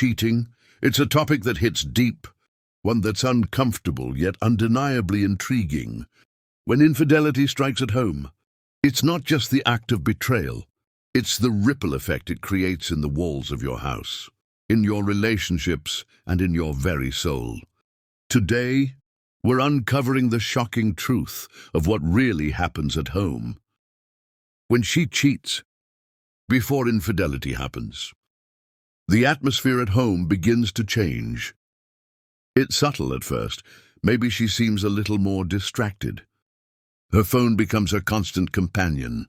cheating, it's a topic that hits deep, one that's uncomfortable yet undeniably intriguing. When infidelity strikes at home, it's not just the act of betrayal, it's the ripple effect it creates in the walls of your house, in your relationships, and in your very soul. Today, we're uncovering the shocking truth of what really happens at home. When she cheats, before infidelity happens, the atmosphere at home begins to change. It's subtle at first. Maybe she seems a little more distracted. Her phone becomes her constant companion,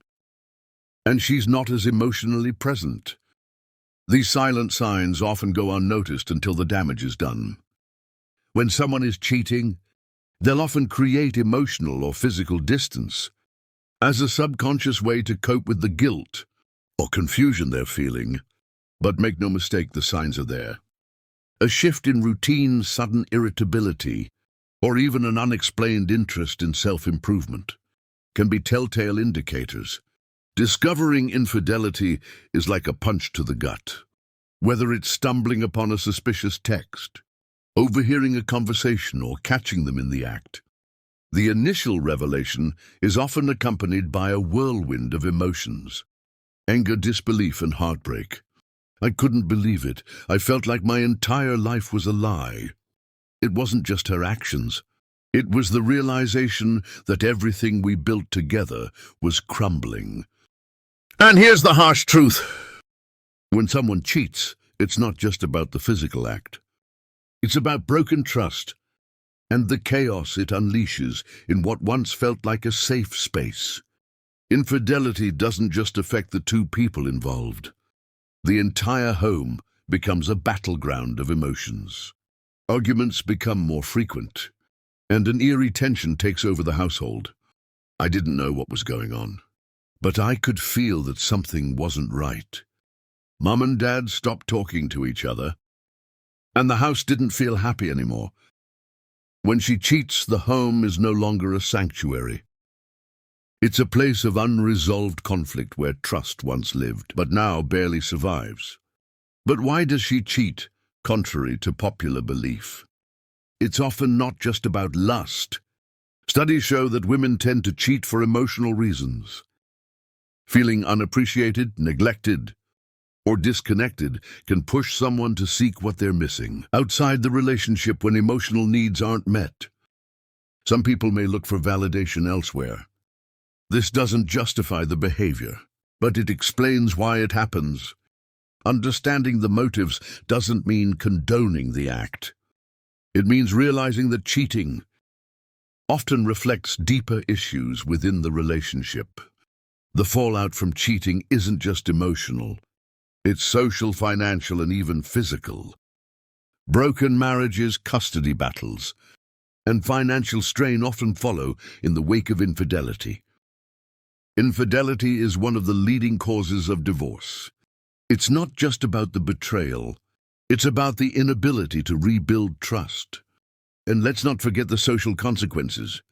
and she's not as emotionally present. These silent signs often go unnoticed until the damage is done. When someone is cheating, they'll often create emotional or physical distance as a subconscious way to cope with the guilt or confusion they're feeling. But make no mistake, the signs are there. A shift in routine, sudden irritability, or even an unexplained interest in self-improvement can be telltale indicators. Discovering infidelity is like a punch to the gut. Whether it's stumbling upon a suspicious text, overhearing a conversation, or catching them in the act, the initial revelation is often accompanied by a whirlwind of emotions: anger, disbelief, and heartbreak. I couldn't believe it. I felt like my entire life was a lie. It wasn't just her actions. It was the realization that everything we built together was crumbling. And here's the harsh truth. When someone cheats, it's not just about the physical act. It's about broken trust and the chaos it unleashes in what once felt like a safe space. Infidelity doesn't just affect the two people involved. The entire home becomes a battleground of emotions. Arguments become more frequent, and an eerie tension takes over the household. I didn't know what was going on, but I could feel that something wasn't right. Mum and Dad stopped talking to each other, and the house didn't feel happy anymore. When she cheats, the home is no longer a sanctuary. It's a place of unresolved conflict where trust once lived, but now barely survives. But why does she cheat, contrary to popular belief? It's often not just about lust. Studies show that women tend to cheat for emotional reasons. Feeling unappreciated, neglected, or disconnected can push someone to seek what they're missing outside the relationship when emotional needs aren't met. Some people may look for validation elsewhere. This doesn't justify the behavior, but it explains why it happens. Understanding the motives doesn't mean condoning the act. It means realizing that cheating often reflects deeper issues within the relationship. The fallout from cheating isn't just emotional. It's social, financial, and even physical. Broken marriages, custody battles, and financial strain often follow in the wake of infidelity. Infidelity is one of the leading causes of divorce. It's not just about the betrayal. It's about the inability to rebuild trust. And let's not forget the social consequences.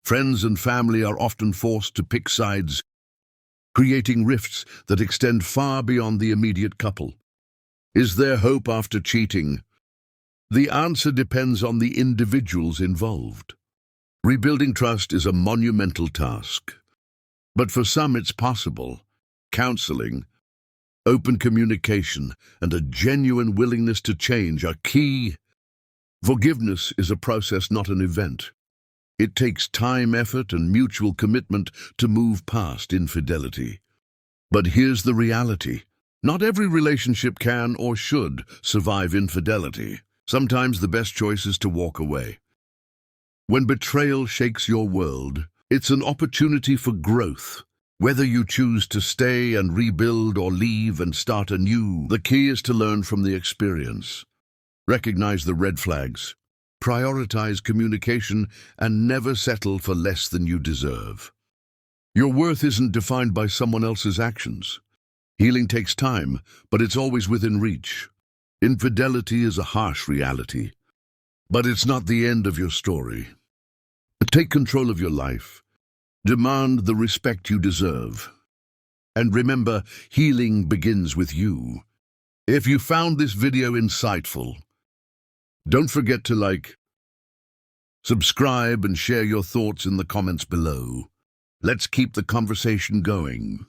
Friends and family are often forced to pick sides, creating rifts that extend far beyond the immediate couple. Is there hope after cheating? The answer depends on the individuals involved. Rebuilding trust is a monumental task. But for some it's possible. Counseling, open communication, and a genuine willingness to change are key. Forgiveness is a process, not an event. It takes time, effort, and mutual commitment to move past infidelity. But here's the reality. Not every relationship can or should survive infidelity. Sometimes the best choice is to walk away. When betrayal shakes your world, it's an opportunity for growth. Whether you choose to stay and rebuild or leave and start anew, the key is to learn from the experience. Recognize the red flags. Prioritize communication and never settle for less than you deserve. Your worth isn't defined by someone else's actions. Healing takes time, but it's always within reach. Infidelity is a harsh reality, but it's not the end of your story. Take control of your life. Demand the respect you deserve. And remember, healing begins with you. If you found this video insightful, don't forget to like, subscribe, and share your thoughts in the comments below. Let's keep the conversation going.